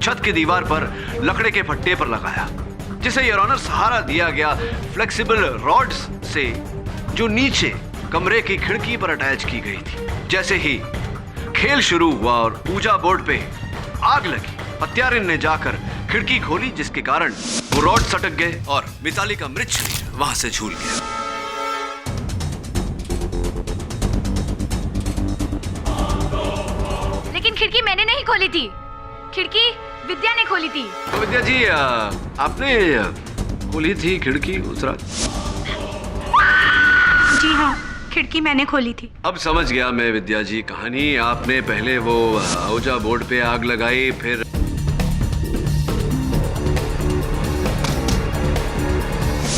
छत की दीवार पर लकड़े के फट्टे पर लगाया, जिसे योर ऑनर सहारा दिया गया फ्लेक्सिबल रॉड्स से जो नीचे कमरे की खिड़की पर अटैच की गई थी। जैसे ही खेल शुरू हुआ और ऊजा बोर्ड पे आग लगी, हत्यारे ने जाकर खिड़की खोली, जिसके कारण वो रॉड सटक गए और मिताली का मृत शरीर वहां से झूल गया। लेकिन खिड़की मैंने नहीं खोली थी, खिड़की विद्या ने खोली थी। तो विद्या जी, आपने खोली थी खिड़की उस रात? जी हाँ, खिड़की मैंने खोली थी। अब समझ गया मैं विद्या जी कहानी। आपने पहले वो ऊजा बोर्ड पे आग लगाई, फिर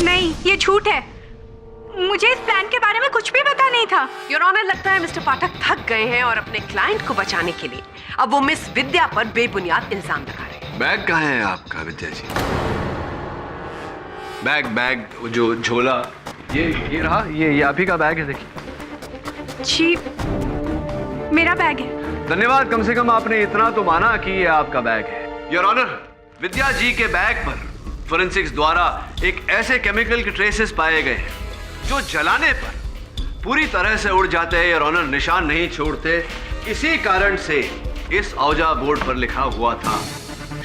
नहीं, ये झूठ है। मुझे इस प्लान के बारे में कुछ भी पता नहीं था। योर ऑनर, लगता है मिस्टर पाठक थक गए हैं और अपने क्लाइंट को बचाने के लिए अब वो मिस विद्या पर बेबुनियाद इल्जाम लगा रहे हैं। बैग कहाँ है आपका विद्या जी? बैग जो झोला, ये रहा, ये आप ही का बैग है, देखिए। जी, मेरा बैग है। धन्यवाद, कम से कम आपने इतना तो माना कि ये आपका बैग है। योर ऑनर, विद्या जी के बैग पर फोरेंसिक्स द्वारा एक ऐसे केमिकल के ट्रेसेस पाए गए हैं जो जलाने पर पूरी तरह से उड़ जाते हैं। योर ऑनर, निशान नहीं छोड़ते। इसी कारण से इस औजा बोर्ड पर लिखा हुआ था,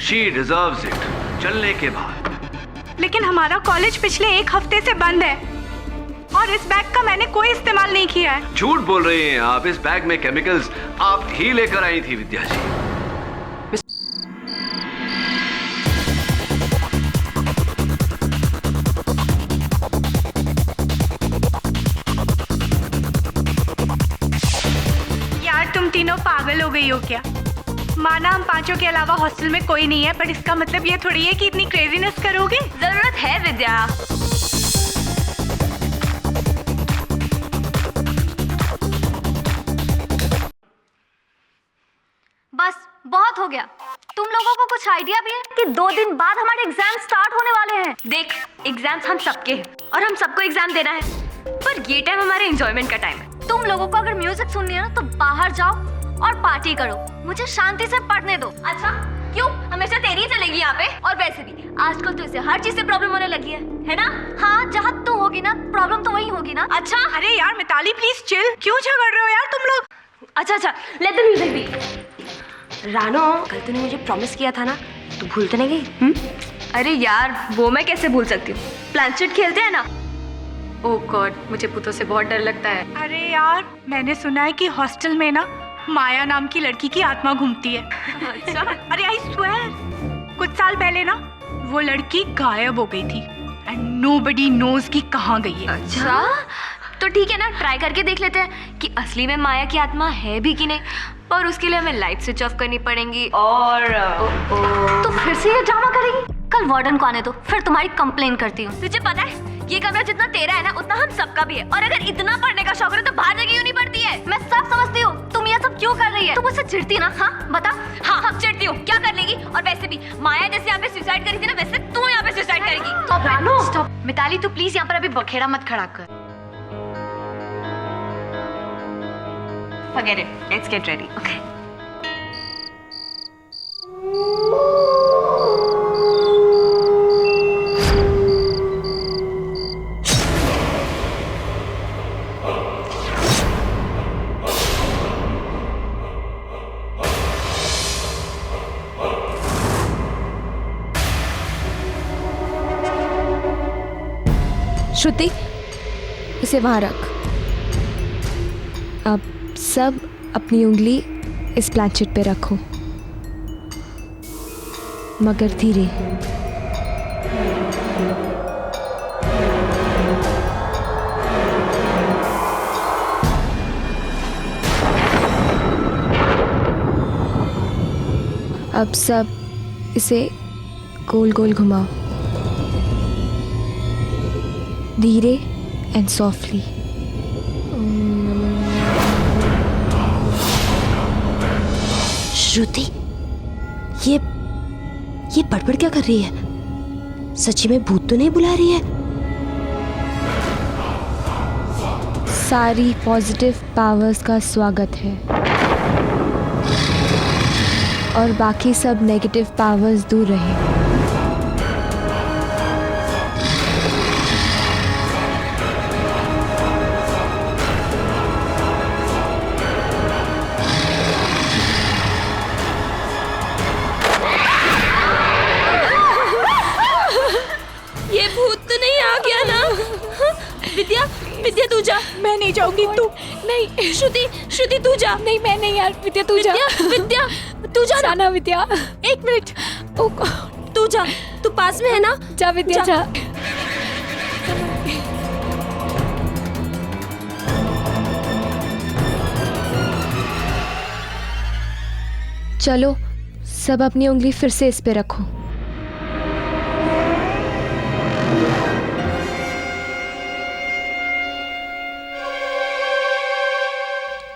शी डिजर्व्स इट, चलने के बाद। लेकिन हमारा कॉलेज पिछले 1 हफ्ते से बंद है और इस बैग का मैंने कोई इस्तेमाल नहीं किया है। झूठ बोल रही हैं आप। इस बैग में केमिकल्स आप ही लेकर आई थी विद्या जी। यार, तुम तीनों पागल हो गई हो क्या? माना हम पांचों के अलावा हॉस्टल में कोई नहीं है, पर इसका मतलब ये थोड़ी है कि इतनी क्रेजीनेस करोगे। जरूरत है विद्या। बस बहुत हो गया। तुम लोगों को कुछ आइडिया भी है कि 2 दिन बाद हमारे एग्जाम स्टार्ट होने वाले हैं? देख, एग्जाम्स हम सबके हैं और हम सबको एग्जाम देना है, पर ये टाइम हमारे एंजॉयमेंट का टाइम है। तुम लोगों को अगर म्यूजिक सुननी है ना तो बाहर जाओ और पार्टी करो, मुझे शांति से पढ़ने दो। अच्छा, क्यों हमेशा तेरी ही चलेगी यहाँ पे? और वैसे भी आजकल तो इसे हर चीज से प्रॉब्लम होने लगी है ना? हाँ, जहाँ तू होगी ना प्रॉब्लम तो वही होगी ना। अच्छा, अरे यार मिताली प्लीज चिल, क्यों झगड़ रहे हो यार तुम लोग? अच्छा, लेट द म्यूजिक बी। रानो, कल तूने मुझे प्रॉमिस किया था ना, तू भूल तो नहीं गई? अरे यार, वो मैं कैसे भूल सकती हूँ? प्लानचेट खेलते हैं ना। ओह गॉड, मुझे भूतों से बहुत डर लगता है। अरे यार, मैंने सुना है कि हॉस्टल में ना माया नाम की लड़की की आत्मा घूमती है। अच्छा? अरे आई स्वेयर, कुछ साल पहले ना वो लड़की गायब हो गई थी एंड नोबडी नोज कि कहाँ गई है। अच्छा, तो ठीक है ना, ट्राई करके देख लेते हैं कि असली में माया की आत्मा है भी कि नहीं। और उसके लिए हमें लाइट स्विच ऑफ करनी पड़ेगी और तो फिर से ये ड्रामा करेगी। कल वार्डन को आने दो, फिर तुम्हारी कंप्लेन करती हूँ। तुझे पता है ये कमरा जितना तेरा है ना उतना हम सबका भी है, और अगर इतना पढ़ने का शौक है तो बाहर जगह क्यों नहीं पड़ती है? मैं सब समझती हूँ, तुम ये सब क्यों कर रही है? तुम मुझसे चिढ़ती ना? हाँ बता। हाँ, चिढ़ती हूँ, क्या कर लेगी? और वैसे भी माया जैसे यहाँ पे सुसाइड करी थी ना, वैसे तू यहाँ पे सुसाइड करेगी। स्टॉप मिताली, तू प्लीज यहाँ पर अभी बखेड़ा मत खड़ा कर। Forget it. Let's get ready. Okay. श्रुति, इसे वहां रख। अब सब अपनी उंगली इस प्लानचेट पे रखो, मगर धीरे। अब सब इसे गोल गोल घुमाओ, धीरे एंड सॉफ्टली। श्रुति, ये बड़बड़ क्या कर रही है? सच्ची में भूत तो नहीं बुला रही है? सारी पॉजिटिव पावर्स का स्वागत है। और बाकी सब नेगेटिव पावर्स दूर रहे। ये भूत तो नहीं आ गया ना? विद्या, विद्या तू जा। मैं नहीं जाऊंगी। तू नहीं, श्रुति, श्रुति तू जा। नहीं, मैं नहीं यार। विद्या तू जा। विद्या तू जा ना। जाना विद्या। एक मिनट। ओ तू जा, तू पास में है ना? जा विद्या जा। चलो सब अपनी उंगली फिर से इस पे रखो।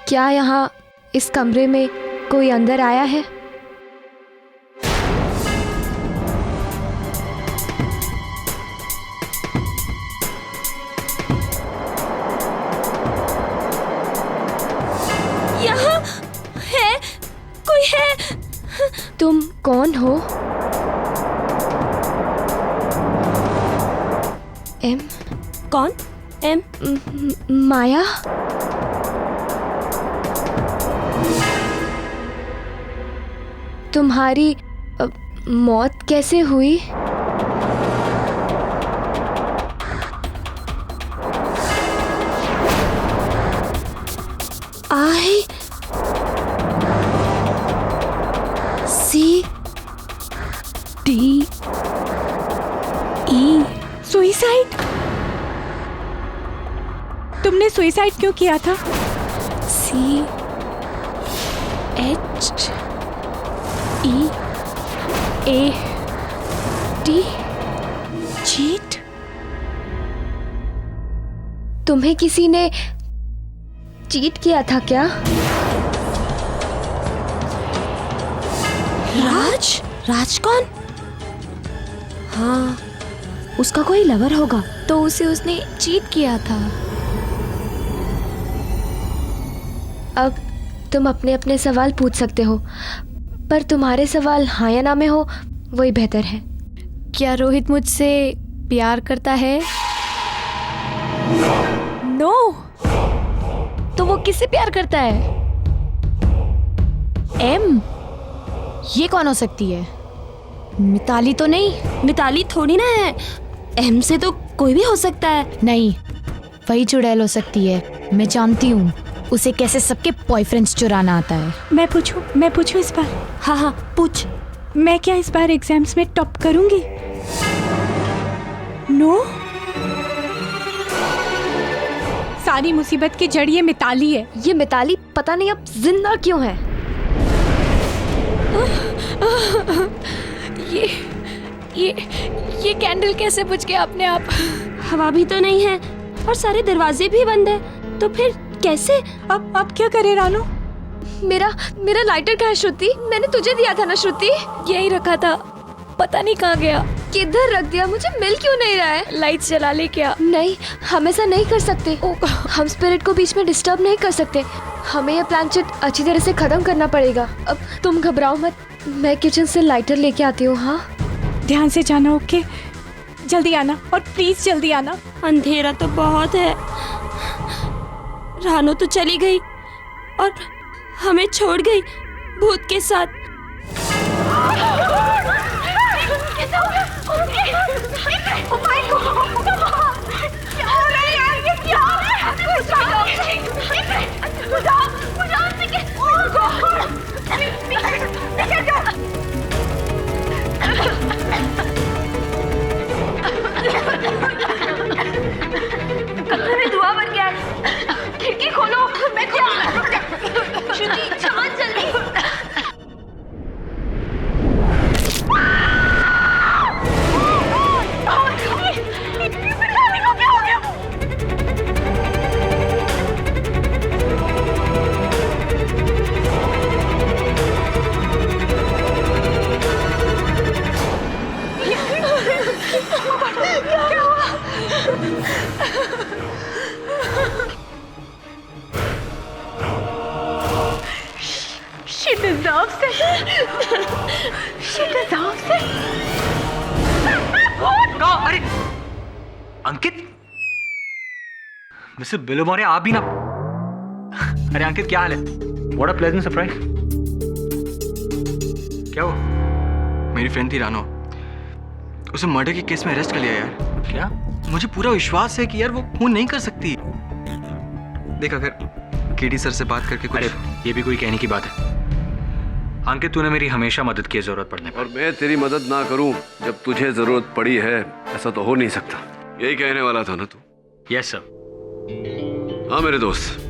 क्या यहाँ इस कमरे में कोई अंदर आया है? यहाँ है, कोई है? तुम कौन हो? एम? कौन? एम? माया? तुम्हारी मौत कैसे हुई? I C D E suicide. तुमने सुइसाइड क्यों किया था? C H E A T cheat. तुम्हें किसी ने चीट किया था क्या? राज? राज कौन? हाँ, उसका कोई लवर होगा। तो उसे उसने चीट किया था। अब तुम अपने अपने सवाल पूछ सकते हो, पर तुम्हारे सवाल हाँ या ना में हो वही बेहतर है। क्या रोहित मुझसे प्यार करता है? नो। तो वो किससे प्यार करता है? एम? ये कौन हो सकती है? मिताली तो नहीं? मिताली थोड़ी ना है। एम से तो कोई भी हो सकता है। नहीं, वही चुड़ैल हो सकती है। मैं जानती हूँ उसे कैसे सबके बॉयफ्रेंड्स चुराना आता है। मैं पूछूं इस बार? हाँ हाँ पूछ। मैं क्या इस बार एग्जाम्स में टॉप करूंगी? नो। सारी मुसीबत की जड़ ये मिताली है। ये मिताली पता नहीं अब जिंदा क्यों है। ये कैंडल कैसे बुझ गया अपने आप? हवा भी तो नहीं है और सारे दरवाजे भी बंद है, तो फिर कैसे? अब क्या करे रानू? मेरा लाइटर कहाँ है श्रुति? मैंने तुझे दिया था ना श्रुति? यही रखा था, पता नहीं कहाँ गया। किधर रख दिया? मुझे मिल क्यों नहीं रहा है? लाइट जला ले क्या? नहीं, हम ऐसा नहीं कर सकते। हम स्पिरिट को बीच में डिस्टर्ब नहीं कर सकते। हमें ये प्लानचेट अच्छी तरह से खत्म करना पड़ेगा। अब तुम घबराओ मत, मैं किचन से लाइटर लेके आती हूँ। हाँ, ध्यान से जाना। ओके, जल्दी आना और प्लीज जल्दी आना। अंधेरा तो बहुत है। रानू तो चली गई और हमें छोड़ गई भूत के साथ। कमरे में धुआं भर गया है। खिड़की खोलो। मैं श्रुति, सामान जल्दी। इंतजाम से। अरे अंकित, मिस्टर बिलोमोरे आप भी ना। अरे अंकित क्या हाल है? What a pleasant surprise. क्या हुआ? मेरी फ्रेंड थी रानो, उसे मर्डर के केस में अरेस्ट कर लिया यार। क्या? मुझे पूरा विश्वास है कि यार वो खून नहीं कर सकती। देख अगर केडी सर से बात करके कुछ। अरे ये भी कोई कहने की बात है? अंकित तूने मेरी हमेशा मदद की है जरूरत पड़ने पर। और मैं तेरी मदद ना करूं जब तुझे जरूरत पड़ी है, ऐसा तो हो नहीं सकता। यही कहने वाला था ना तू? Yes sir. हाँ मेरे दोस्त,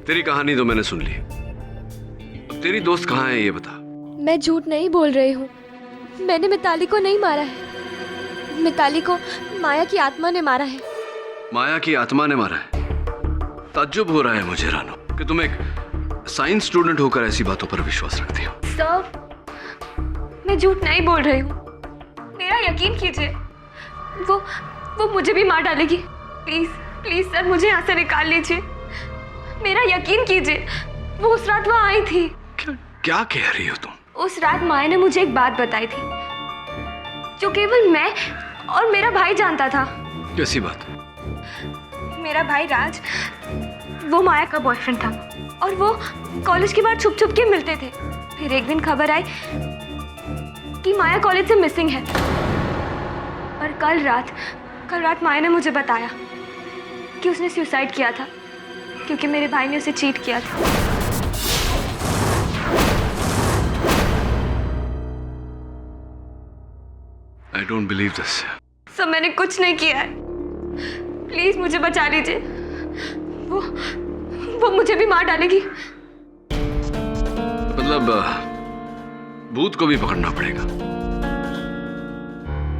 तेरी कहानी तो मैंने सुन ली। अब तेरी दोस्त कहाँ है ये बता। मैं झूठ नहीं बोल रही हूँ। मैंने मिताली को नहीं मारा है। मिताली को माया की आत्मा ने मारा है। माया की आत्मा ने मारा है? ताज्जुब हो रहा है मुझे रानो कि तुम एक साइंस स्टूडेंट होकर ऐसी बातों पर विश्वास रखती हो। सर, मैं झूठ नहीं बोल रही हूँ। मेरा यकीन कीजिए, वो मुझे भी मार डालेगी। प्लीज प्लीज सर, मुझे यहाँ से निकाल लीजिए। मेरा यकीन कीजिए, वो उस रात वहाँ आई थी। क्या कह रही हो तुम? उस रात माया ने मुझे एक बात बताई थी जो केवल मैं और मेरा भाई जानता था। कैसी बात? मेरा भाई राज, वो माया का बॉयफ्रेंड था और वो कॉलेज के बाद छुप छुप के मिलते थे। फिर एक दिन खबर आई कि माया कॉलेज से मिसिंग है। और कल रात माया ने मुझे बताया कि उसने सुसाइड किया था क्योंकि मेरे भाई ने उसे चीट किया था। I don't believe this. सब मैंने कुछ नहीं किया है। प्लीज मुझे बचा लीजिए। वो मुझे भी मार डालेगी। मतलब भूत को भी पकड़ना पड़ेगा।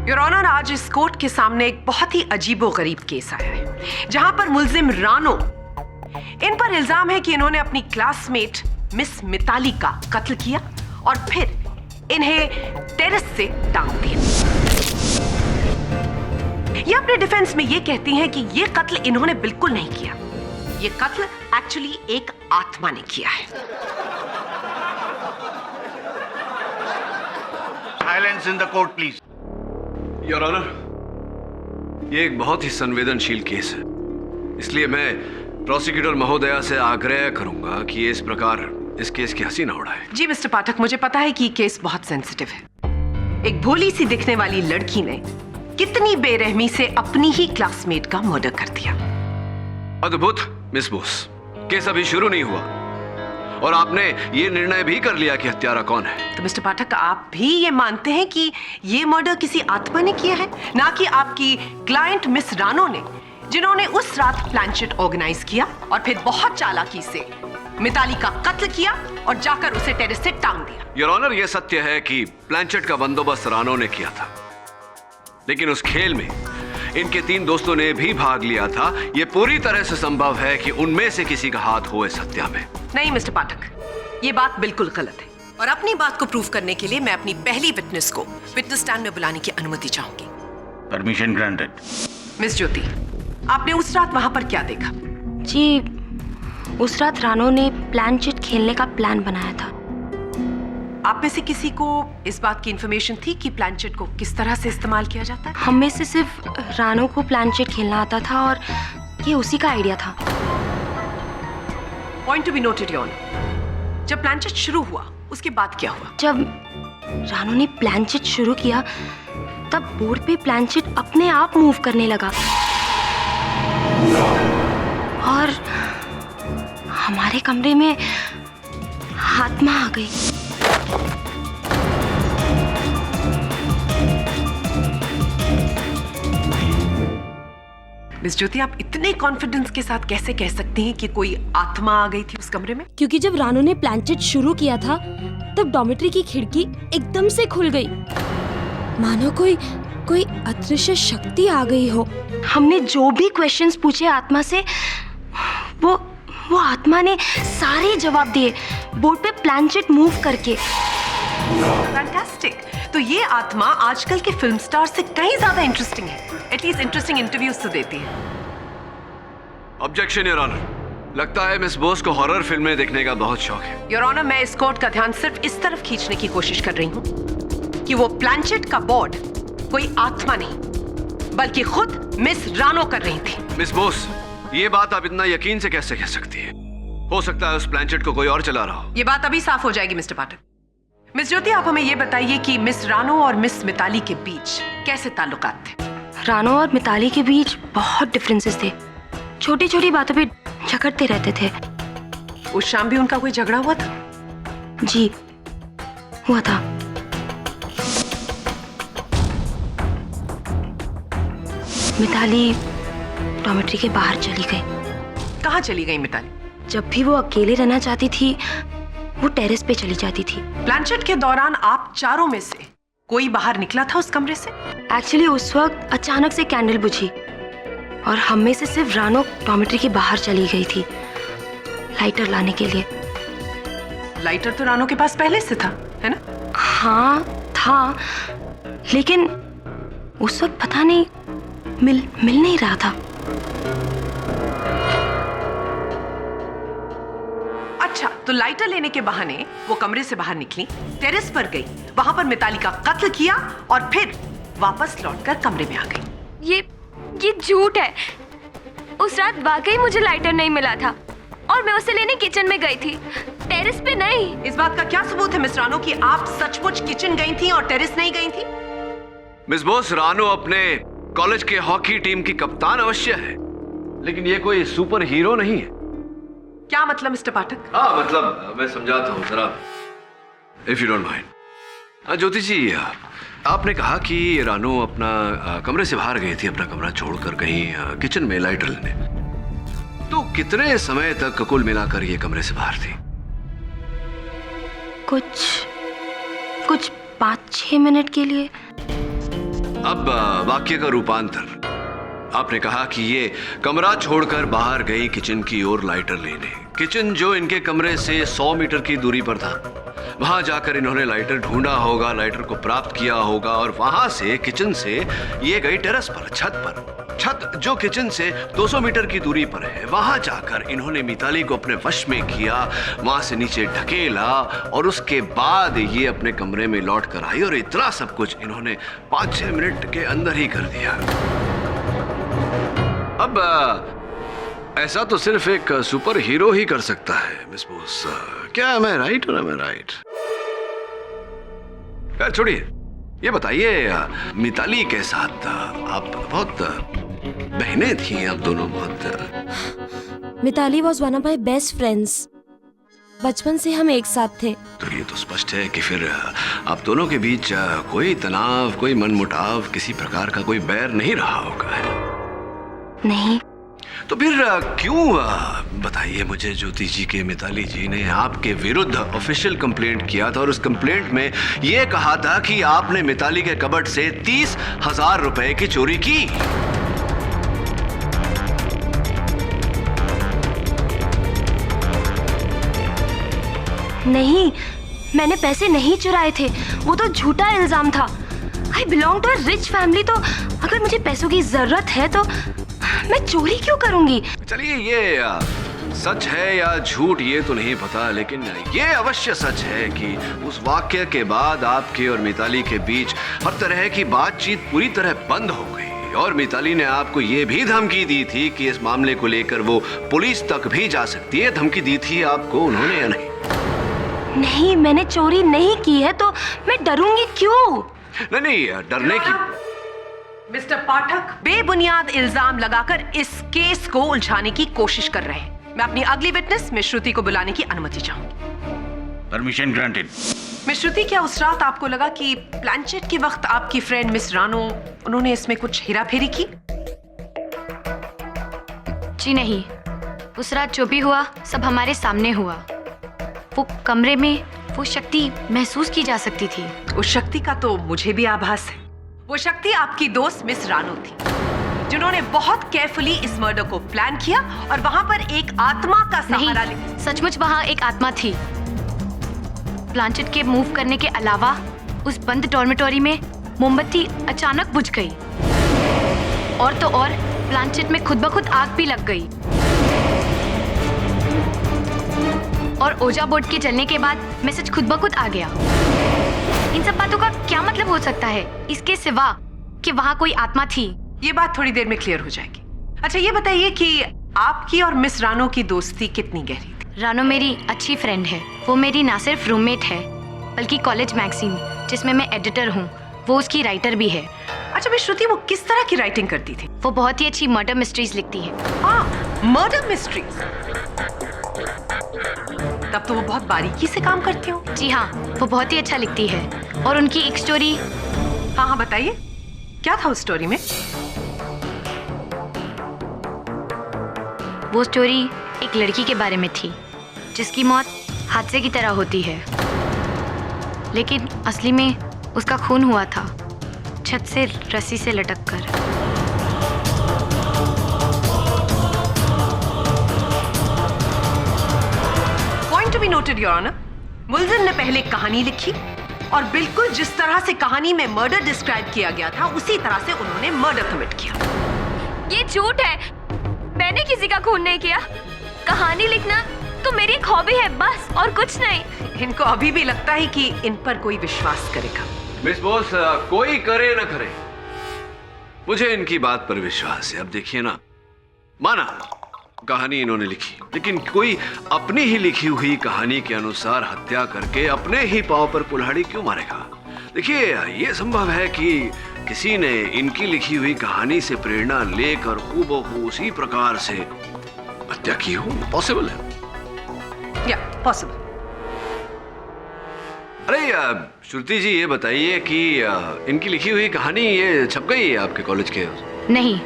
योर ऑनर, आज इस कोर्ट के सामने एक बहुत ही अजीबोगरीब केस आया है जहां पर मुल्जिम रानो, इन पर इल्जाम है कि इन्होंने अपनी क्लासमेट मिस मिताली का कत्ल किया और फिर इन्हें टेरेस से टांग दिया। ये अपने डिफेंस में ये कहती हैं कि ये कत्ल इन्होंने बिल्कुल नहीं किया। ये कत्ल एक्चुअली एक आत्मा ने किया है। Silence in the court, please. Your honour, ये एक बहुत ही संवेदनशील केस है, इसलिए मैं प्रोसिक्यूटर महोदया से आग्रह करूंगा कि इस प्रकार इस केस की हंसी ना उड़ाए। जी मिस्टर पाठक, मुझे पता है कि केस बहुत सेंसिटिव है। एक भोली सी दिखने वाली लड़की ने कितनी बेरहमी से अपनी ही क्लासमेट का मर्डर कर दिया। अद्भुत मिस बोस, केस अभी शुरू नहीं हुआ और आपने ये निर्णय भी कर लिया कि हत्यारा कौन है। तो मिस्टर पाठक, आप भी ये मानते हैं कि ये मर्डर किसी आत्मा ने किया है, ना कि आपकी क्लाइंट मिस रानो ने, जिन्होंने उस रात प्लानचेट ऑर्गेनाइज किया और फिर बहुत चालाकी से मिताली का कत्ल किया और जाकर उसे टेरेस से टांग दिया। योर ऑनर, यह सत्य है कि प्लानचेट का बंदोबस्त रानो ने किया था, लेकिन उस खेल में इनके 3 दोस्तों ने भी भाग लिया था। यह पूरी तरह से संभव है कि उनमें से किसी का हाथ हो इस हत्या में। नहीं मिस्टर पाठक, ये बात बिल्कुल गलत है और अपनी बात को प्रूव करने के लिए मैं अपनी पहली विटनेस को विटनेस स्टैंड में बुलाने की अनुमति चाहूंगी। Permission granted. मिस ज्योति, आपने उस रात वहां पर क्या देखा? जी, उस रात रानो ने प्लानचेट खेलने का प्लान बनाया था। आप में से किसी को इस बात की इंफॉर्मेशन थी कि प्लानचेट को किस तरह से इस्तेमाल किया जाता है? हम में से सिर्फ रानो को प्लानचेट खेलना आता था और ये उसी का आइडिया था। Point to be noted your honour. जब प्लानचेट शुरू हुआ उसके बाद क्या हुआ? जब रानो ने प्लानचेट शुरू किया तब बोर्ड पे प्लानचेट अपने आप मूव करने लगा और हमारे कमरे में आत्मा आ गई। मिस ज्योति, आप इतने कॉन्फिडेंस के साथ कैसे कह सकती हैं कि कोई आत्मा आ गई थी उस कमरे में? क्योंकि जब रानो ने प्लानचेट शुरू किया था तब डॉर्मेट्री की खिड़की एकदम से खुल गई, मानो कोई अदृश्य शक्ति आ गई हो। हमने जो भी क्वेश्चंस पूछे आत्मा से, वो आत्मा ने सारे जवाब दिए बोर्ड पे प्लानचेट मूव करके। फैंटास्टिक। तो ये आत्मा आजकल के फिल्म स्टार से कहीं ज्यादा इंटरेस्टिंग है। एटलीस्ट इंटरेस्टिंग इंटरव्यूज तो देती है। ऑब्जेक्शन योर ऑनर, लगता है मिस बोस को हॉरर फिल्में देखने का बहुत शौक है। योर ऑनर, मैं इस कोर्ट का ध्यान सिर्फ इस तरफ खींचने की कोशिश कर रही हूँ कि वो प्लानचेट का बोर्ड कोई आत्मा नहीं बल्कि खुद मिस रानो कर रही थी। मिस बोस, ये बात आप इतना यकीन से कैसे कह सकती है? हो सकता है उस प्लानचेट को कोई और चला रहा हो। ये बात अभी साफ हो जाएगी मिस्टर पाठक। मिस ज्योति, आप हमें ये बताइए कि मिस रानो और मिस मिताली के बीच कैसे ताल्लुकात थे? रानो और मिताली के बीच बहुत डिफरेंसेस थे। छोटी छोटी बातों पे झगड़ते रहते थे। उस शाम भी उनका कोई झगड़ा हुआ था? जी, हुआ था। मिताली डॉर्मेट्री के बाहर चली गई। कहाँ चली गई मिताली? जब भी वो अकेले रहना चाहती थी, वो टेरेस पे चली जाती थी। प्लानचेट के दौरान आप चारों में से कोई बाहर निकला था उस कमरे से? एक्चुअली उस वक्त अचानक से कैंडल बुझी और हम में से सिर्फ रानो डॉर्मेट्री के बाहर चली गई थी लाइटर लाने के लिए। लाइटर तो रानो के पास पहले से था, है ना? हाँ था, लेकिन उस वक्त पता नहीं मिल नहीं रहा था। अच्छा, तो लाइटर लेने के बहाने वो कमरे से बाहर निकली, टेरेस पर गई, वहां पर मिताली का कत्ल किया और फिर वापस लौटकर कमरे में आ गई। ये झूठ है। उस रात वाकई मुझे लाइटर नहीं मिला था और मैं उसे लेने किचन में गई थी, टेरेस पे नहीं। इस बात का क्या सबूत है मिस रानो कि आप सचमुच किचन गई थी और टेरेस नहीं गई थी? मिस बोस, रानो अपने कॉलेज के हॉकी टीम की कप्तान अवश्य है, लेकिन ये कोई सुपर हीरो नहीं है। क्या मतलब मिस्टर पाठक? हाँ, मतलब मैं समझाता हूँ जरा, इफ यू डोंट माइंड। ज्योति जी, आपने कहा कि रानो अपना कमरे से बाहर गई थी, अपना कमरा छोड़कर कहीं किचन में लाइटर लेने। तो कितने समय तक कुल मिलाकर ये कमरे से बाहर थी? कुछ 5-6 मिनट के लिए। अब वाक्य का रूपांतर। आपने कहा कि ये कमरा छोड़कर बाहर गई किचन की ओर लाइटर लेने। किचन जो इनके कमरे से 100 मीटर की दूरी पर था, वहां जाकर इन्होंने लाइटर ढूंढा होगा, लाइटर को प्राप्त किया होगा और वहां से किचन से ये गई टेरेस पर, छत जो किचन से 200 मीटर की दूरी पर है। वहां जाकर इन्होंने मिताली को अपने वश में किया, वहां से नीचे ढकेला और उसके बाद ये अपने कमरे में लौट कर आई और इतना सब कुछ इन्होंने 5-6 मिनट के अंदर ही कर दिया। अब ऐसा तो सिर्फ एक सुपर हीरो ही कर सकता है मिस बोस। क्या मैं राइट और मैं राइट? खैर छोड़िए, ये बताइए, मिताली के साथ आप बहुत बहनें थी, आप दोनों बहुत। Mitali was one of my best friends. बचपन से हम एक साथ थे। तो ये तो स्पष्ट है कि फिर आप दोनों के बीच कोई तनाव, कोई मनमुटाव, किसी प्रकार का कोई बैर नहीं रहा होगा, है? नहीं। तो फिर क्यों, बताइए मुझे ज्योति जी के मिताली जी ने आपके विरुद्ध ऑफिशियल कंप्लेंट किया था और उस कंप्लेंट में यह कहा था कि आपने मिताली के कबर्ड से 30,000 रुपए की चोरी की। नहीं, मैंने पैसे नहीं चुराए थे, वो तो झूठा इल्जाम था। I belong to a rich family, तो अगर मुझे पैसों की जरूरत है तो मैं चोरी क्यों करूंगी? चलिए, ये सच है या झूठ ये तो नहीं पता, लेकिन ये अवश्य सच है कि उस वाक्य के बाद आपके और मिताली के बीच हर तरह की बातचीत पूरी तरह बंद हो गई और मिताली ने आपको ये भी धमकी दी थी कि इस मामले को लेकर वो पुलिस तक भी जा सकती है। धमकी दी थी आपको उन्होंने या नहीं? नहीं, मैंने चोरी नहीं की है, तो मैं डरूंगी क्यों? नहीं, डरने की। मिस्टर पाठक बेबुनियाद इल्जाम लगाकर इस केस को उलझाने की कोशिश कर रहे हैं। मैं अपनी अगली विटनेस मिस श्रुति को बुलाने की अनुमति चाहूंगी। Permission granted. मिस श्रुति, क्या उस रात आपको लगा कि प्लानचेट के वक्त आपकी फ्रेंड मिस रानो, उन्होंने इसमें कुछ हेराफेरी की? जी नहीं, उस रात जो भी हुआ सब हमारे सामने हुआ। वो कमरे में वो शक्ति महसूस की जा सकती थी। उस शक्ति का तो मुझे भी आभास है। वो शक्ति आपकी दोस्त मिस रानो थी, जिन्होंने बहुत केयरफुली इस मर्डर को प्लान किया और वहां पर एक आत्मा का सहारा ले। सचमुच वहां एक आत्मा थी। प्लानचेट के मूव करने के अलावा उस बंद डॉर्मेटोरी में मोमबत्ती अचानक बुझ गई और तो और प्लानचेट में खुद ब खुद आग भी लग गई और ओजा बोर्ड के जलने के बाद मैसेज खुद ब खुद आ गया। इन सब बातों का क्या मतलब हो सकता है, इसके सिवा कि वहाँ कोई आत्मा थी? ये बात थोड़ी देर में क्लियर हो जाएगी। अच्छा ये बताइए कि आपकी और मिस रानो की दोस्ती कितनी गहरी थी? रानो मेरी अच्छी फ्रेंड है। वो मेरी ना सिर्फ रूममेट है बल्कि कॉलेज मैगजीन जिसमें मैं एडिटर हूँ, वो उसकी राइटर भी है। अच्छा मिस श्रुति, वो किस तरह की राइटिंग करती थी? वो बहुत ही अच्छी मर्डर मिस्ट्रीज लिखती है। Murder mysteries? तब तो वो बहुत बारीकी से काम करती हो। जी हाँ, वो बहुत ही अच्छा लिखती है। और उनकी एक स्टोरी। हाँ बताइए, क्या था उस स्टोरी में? वो स्टोरी एक लड़की के बारे में थी जिसकी मौत हादसे की तरह होती है, लेकिन असली में उसका खून हुआ था छत से रस्सी से लटक कर। Point to be noted your honour, मुल्जिम ने पहले कहानी लिखी और बिल्कुल जिस तरह से कहानी में मर्डर डिस्क्राइब किया गया था उसी तरह से उन्होंने मर्डर कमिट किया। ये झूठ है, मैंने किसी का खून नहीं किया। कहानी लिखना तो मेरी एक हॉबी है बस, और कुछ नहीं। इनको अभी भी लगता है कि इन पर कोई विश्वास करेगा। मिस बोस, कोई करे ना करे, मुझे इनकी बात पर विश्वास है। अब देखिए ना, माना कहानी इन्होंने लिखी, लेकिन कोई अपनी ही लिखी हुई कहानी के अनुसार हत्या करके अपने ही पांव पर कुल्हाड़ी क्यों मारेगा? देखिए, यह संभव है कि किसी ने इनकी लिखी हुई कहानी से प्रेरणा लेकर हूबहू उसी प्रकार से हत्या की हो। पॉसिबल है। या पॉसिबल। अरे श्रुति जी, ये बताइए कि इनकी लिखी हुई कहानी ये छप गई है आपके कॉलेज के? नहीं,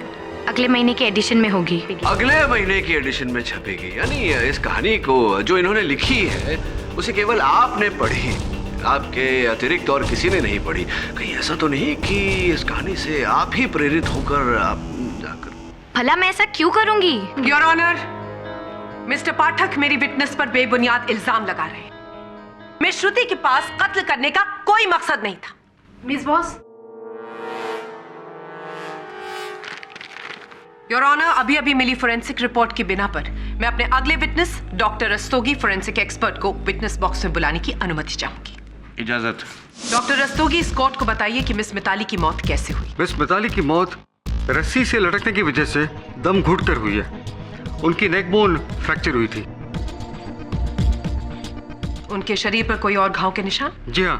अगले महीने के एडिशन में होगी। अगले महीने की एडिशन में छपेगी? यानी इस कहानी को जो इन्होंने लिखी है उसे केवल आपने पढ़ी, आपके अतिरिक्त और किसी ने नहीं पढ़ी? कहीं ऐसा तो नहीं कि इस कहानी से आप ही प्रेरित होकर आप जाकर? भला मैं ऐसा क्यों करूंगी? योर ऑनर, मिस्टर पाठक मेरी विटनेस पर बेबुनियाद इल्जाम लगा रहे हैं। मिस श्रुति के पास कत्ल करने का कोई मकसद नहीं था। मिस बॉस, योर ऑनर, अभी अभी मिली फोरेंसिक रिपोर्ट की बिना पर मैं अपने अगले witness doctor Rastogi, forensic expert को विटनेस बॉक्स में बुलाने की अनुमति चाहूंगी। इजाजत। डॉक्टर रस्तोगी, इस कोर्ट को बताइए कि मिस मिताली की मौत कैसे हुई? मिस मिताली की मौत रस्सी से लटकने की वजह से दम घुटकर हुई है। उनकी नेक बोन फ्रैक्चर हुई थी। उनके शरीर पर कोई और घाव के निशान? जी हाँ,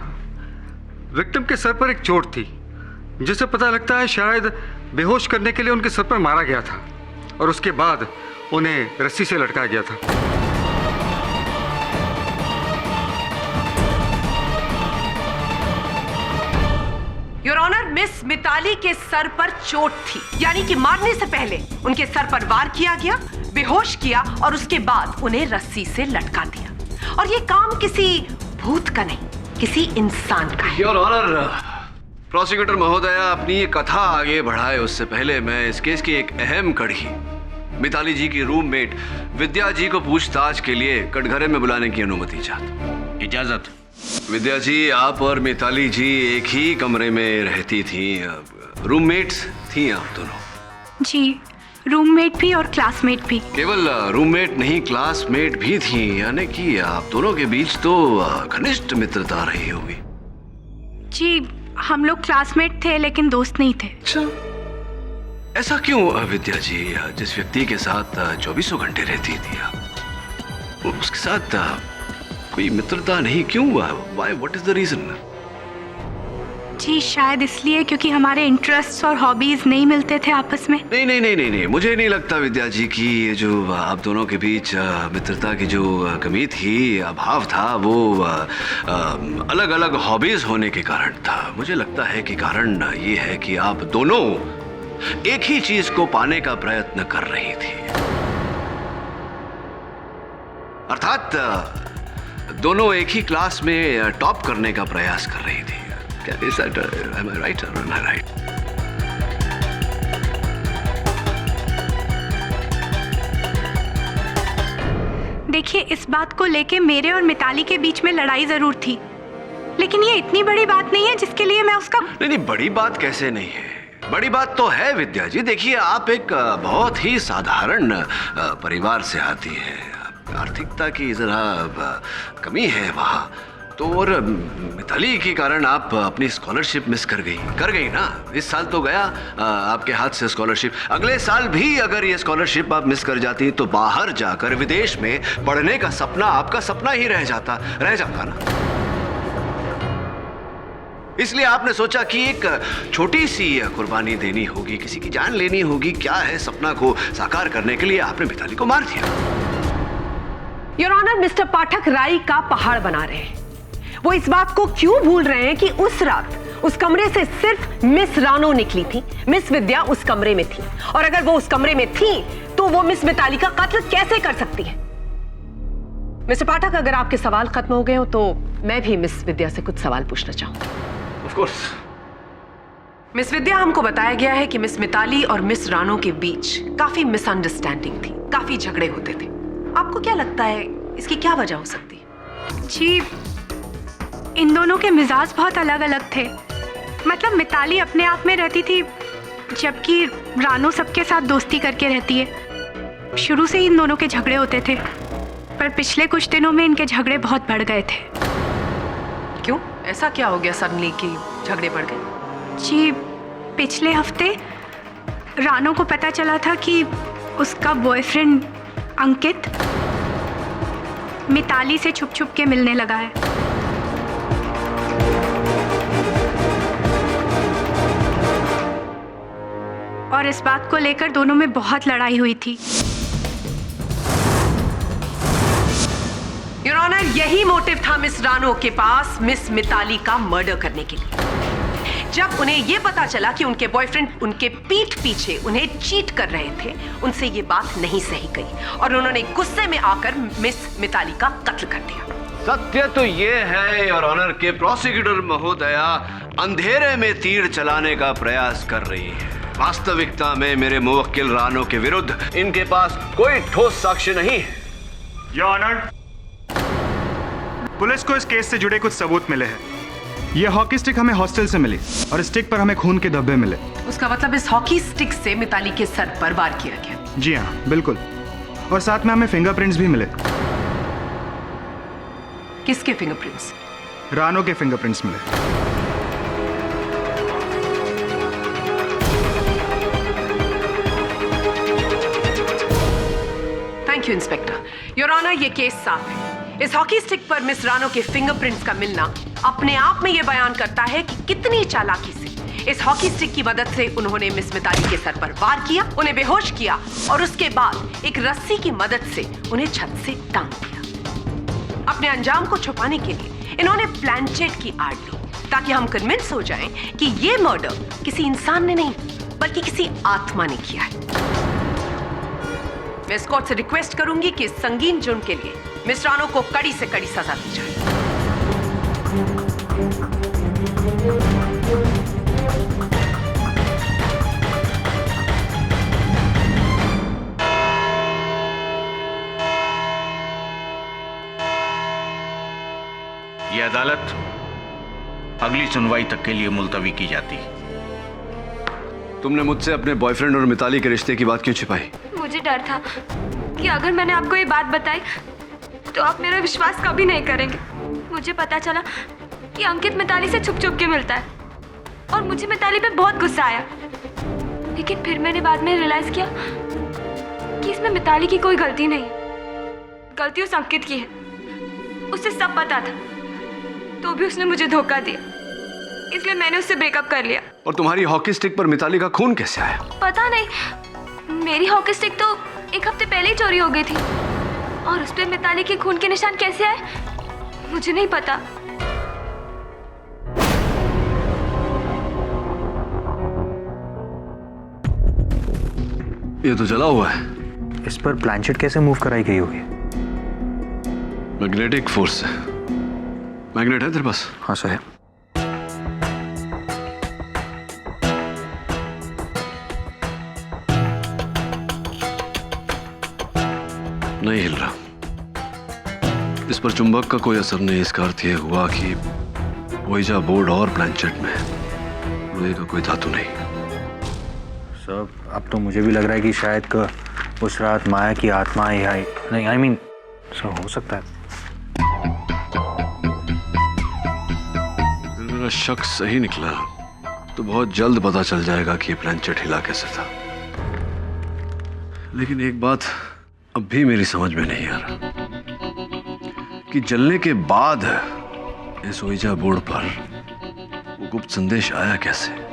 विक्टिम के सर पर एक चोट थी जिससे पता लगता है शायद बेहोश करने के लिए उनके सर पर मारा गया था और उसके बाद उन्हें रस्सी से लटकाया गया था। योर ऑनर, मिस मिताली के सर पर चोट थी, यानी कि मारने से पहले उनके सर पर वार किया गया, बेहोश किया और उसके बाद उन्हें रस्सी से लटका दिया। और ये काम किसी भूत का नहीं, किसी इंसान का है। योर ऑनर, प्रोसिक्यूटर महोदया अपनी ये कथा आगे बढ़ाए उससे पहले मैं इस केस की एक अहम कड़ी, मिताली जी की रूममेट विद्या जी को पूछताछ के लिए कटघरे में बुलाने की अनुमति चाहता हूं। इजाजत। विद्या जी, आप और मिताली जी एक ही कमरे में रहती थी, रूममेट्स थी आप दोनों? जी, रूममेट भी और क्लासमेट भी। केवल रूममेट नहीं, क्लासमेट भी थी, यानी कि आप दोनों के बीच तो घनिष्ठ मित्रता रही होगी। जी, हम लोग क्लासमेट थे लेकिन दोस्त नहीं थे। अच्छा, ऐसा क्यों विद्या जी? जिस व्यक्ति के साथ 24 घंटे रहती थी आप, उसके साथ कोई मित्रता नहीं क्यों? Why, what is the reason? जी, शायद इसलिए क्योंकि हमारे इंटरेस्ट्स और हॉबीज नहीं मिलते थे आपस में। नहीं नहीं नहीं नहीं नहीं, मुझे नहीं लगता विद्या जी कि ये जो आप दोनों के बीच मित्रता की जो कमी थी, अभाव था, वो अलग अलग हॉबीज होने के कारण था। मुझे लगता है कि कारण ये है कि आप दोनों एक ही चीज को पाने का प्रयत्न कर रही थी, अर्थात दोनों एक ही क्लास में टॉप करने का प्रयास कर रही थी। Is that, am I right or am I right? देखिए, इस बात को लेके मेरे और मिताली के बीच में लड़ाई जरूर थी, लेकिन ये इतनी बड़ी बात नहीं है जिसके लिए मैं उसका... नहीं, बड़ी बात कैसे नहीं है? बड़ी बात तो है विद्या जी। देखिए, आप एक बहुत ही साधारण परिवार से आती है, आर्थिकता की जरा कमी है वहाँ, तो और मिताली के कारण आप अपनी स्कॉलरशिप मिस कर गई ना। इस साल तो गया आपके हाथ से स्कॉलरशिप। अगले साल भी अगर ये स्कॉलरशिप आप मिस कर जाती तो बाहर जाकर विदेश में पढ़ने का सपना आपका सपना ही रह जाता ना। इसलिए आपने सोचा कि एक छोटी सी कुर्बानी देनी होगी, किसी की जान लेनी होगी। क्या है, सपना को साकार करने के लिए आपने मिताली को मार दिया। योर ऑनर, मिस्टर पाठक राई का पहाड़ बना रहे हैं। वो इस बात को क्यों भूल रहे हैं कि उस रात उस कमरे से सिर्फ मिस रानो निकली थी, मिस विद्या उस कमरे में थी। और अगर वो उस कमरे में थी तो वो मिस मिताली का कत्ल कैसे कर सकती है? मिस्टर पाठक, अगर आपके सवाल खत्म हो गए हो तो मैं भी मिस विद्या से कुछ सवाल पूछना चाहूंगी। Of course. मिस विद्या, हमको बताया गया है कि मिस मिताली और मिस रानो के बीच काफी मिसअंडरस्टैंडिंग थी, काफी झगड़े होते थे। आपको क्या लगता है इसकी क्या वजह हो सकती है? जी, इन दोनों के मिजाज बहुत अलग अलग थे। मतलब मिताली अपने आप में रहती थी, जबकि रानो सबके साथ दोस्ती करके रहती है। शुरू से ही इन दोनों के झगड़े होते थे, पर पिछले कुछ दिनों में इनके झगड़े बहुत बढ़ गए थे। क्यों? ऐसा क्या हो गया सडनली कि झगड़े बढ़ गए? जी, पिछले हफ्ते रानो को पता चला था कि उसका बॉयफ्रेंड अंकित मिताली से छुप छुप के मिलने लगा है। और इस बात को लेकर दोनों में बहुत लड़ाई हुई थी। योर ऑनर, यही मोटिव था मिस रानो के पास मिस मिताली का मर्डर करने के लिए। जब उन्हें यह पता चला कि उनके बॉयफ्रेंड उनके पीठ पीछे उन्हें चीट कर रहे थे, उनसे ये बात नहीं सही गई और उन्होंने गुस्से में आकर मिस मिताली का कत्ल कर दिया। सत्य तो ये है योर ऑनर के प्रोसिक्यूटर महोदया अंधेरे में तीर चलाने का प्रयास कर रही है। वास्तविकता में मेरे मुवक्किल रानो के विरुद्ध इनके पास कोई ठोस साक्ष्य नहीं है। योर ऑनर, पुलिस को इस केस से जुड़े कुछ सबूत मिले हैं। ये हॉकी स्टिक हमें हॉस्टल से मिली और स्टिक पर हमें खून के धब्बे मिले। उसका मतलब इस हॉकी स्टिक से मिताली के सर पर वार किया गया? जी हाँ, बिल्कुल। और साथ में हमें फिंगरप्रिंट्स भी मिले। किसके फिंगरप्रिंट्स? रानो के फिंगरप्रिंट्स मिले। Thank you inspector. Your honour, ये केस साफ है। इस हॉकी स्टिक पर मिस रानो के फिंगरप्रिंट्स का मिलना अपने आप में यह बयान करता है कि कितनी चालाकी से इस हॉकी स्टिक की मदद से उन्होंने मिस मिताली के सर पर वार किया, उन्हें बेहोश किया और उसके बाद एक रस्सी की मदद से उन्हें छत से टांग दिया। अपने अंजाम को छुपाने के लिए इन्होंने प्लानचेट की आड़ ली ताकि हम कन्विंस हो जाएं कि यह मर्डर किसी इंसान ने नहीं बल्कि किसी आत्मा ने किया है। मैं इस कोर्ट से रिक्वेस्ट करूंगी कि इस संगीन जुर्म के लिए मिस रानो को कड़ी से कड़ी सजा दी जाए। ये अदालत अगली सुनवाई तक के लिए मुलतवी की जाती। तुमने मुझसे अपने बॉयफ्रेंड और मिताली के रिश्ते की बात क्यों छिपाई? मुझे डर था कि अगर मैंने आपको ये बात बताई तो आप मेरा विश्वास कभी नहीं करेंगे। मुझे पता चला कि अंकित मिताली से छुप छुप के मिलता है और मुझे मिताली पे बहुत गुस्सा आया। लेकिन फिर मैंने बाद में रियलाइज किया कि इसमें मिताली की कोई गलती नहीं है, गलती उस अंकित की है। उसे सब पता था तो भी उसने मुझे धोखा दिया, इसलिए मैंने उससे ब्रेकअप कर लिया। और तुम्हारी हॉकी स्टिक पर मिताली का खून कैसे आया? पता नहीं, मेरी हॉकी स्टिक तो एक हफ्ते पहले ही चोरी हो गई थी और उस पे मिताली के खून के निशान कैसे आए मुझे नहीं पता। ये तो जला हुआ है। इस पर प्लानचेट कैसे मूव कराई गई होगी? मैग्नेटिक फोर्स से। मैग्नेट है तेरे पास? हाँ साहब। नहीं हिल रहा। इस पर चुंबक का कोई असर नहीं। इसका अर्थ यह हुआ कि ओइजा बोर्ड और प्लानचेट में लोहे का कोई धातु नहीं। सर, अब तो मुझे भी लग रहा है कि शायद उस रात माया की आत्मा आई नहीं, आई मीन सर हो सकता है। मेरा शक सही निकला तो बहुत जल्द पता चल जाएगा कि ये प्लानचेट हिला कैसे था। लेकिन एक बात अब भी मेरी समझ में नहीं आ रहा कि जलने के बाद इस ओइजा बोर्ड पर वो गुप्त संदेश आया कैसे।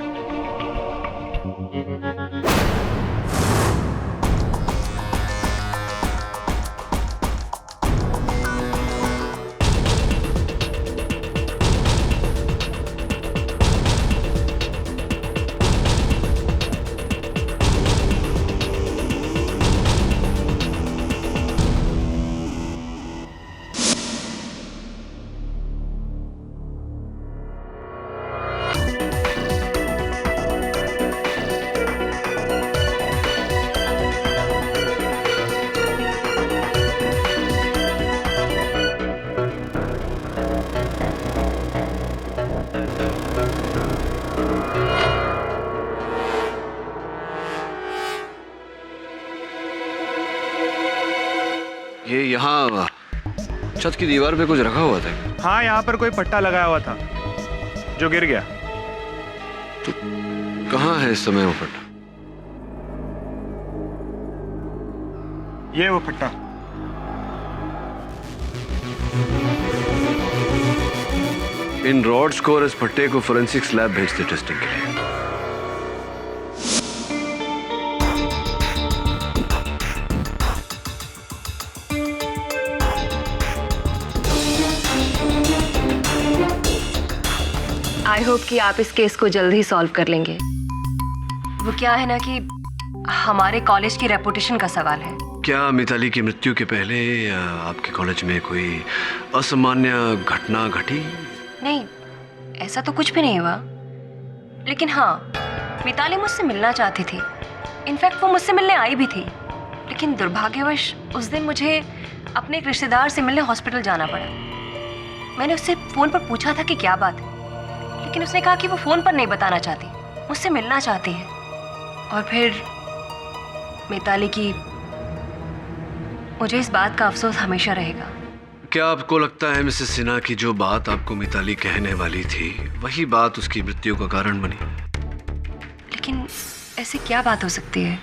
ये यहाँ छत की दीवार पे कुछ रखा हुआ था। हाँ, यहाँ पर कोई पट्टा लगाया हुआ था जो गिर गया। तो कहाँ है इस समय वो पट्टा? ये वो पट्टा। इन रॉड्स को और इस पट्टे को फोरेंसिक्स लैब भेजते टेस्टिंग के लिए। आई होप कि आप इस केस को जल्द ही सॉल्व कर लेंगे। वो क्या है ना कि हमारे कॉलेज की रेपुटेशन का सवाल है। क्या मिताली की मृत्यु के पहले आपके कॉलेज में कोई असामान्य घटना घटी? नहीं, ऐसा तो कुछ भी नहीं हुआ। लेकिन हाँ, मिताली मुझसे मिलना चाहती थी। इनफैक्ट वो मुझसे मिलने आई भी थी। लेकिन दुर्भाग्यवश उस दिन मुझे अपने एक रिश्तेदार से मिलने हॉस्पिटल जाना पड़ा। मैंने उससे फ़ोन पर पूछा था कि क्या बात है, लेकिन उसने कहा कि वो फ़ोन पर नहीं बताना चाहती, मुझसे मिलना चाहती है। और फिर मिताली की, मुझे इस बात का अफसोस हमेशा रहेगा। क्या आपको लगता है मिसेस सिन्हा की जो बात आपको मिताली कहने वाली थी वही बात उसकी मृत्यु का कारण बनी? लेकिन ऐसी क्या बात हो सकती है?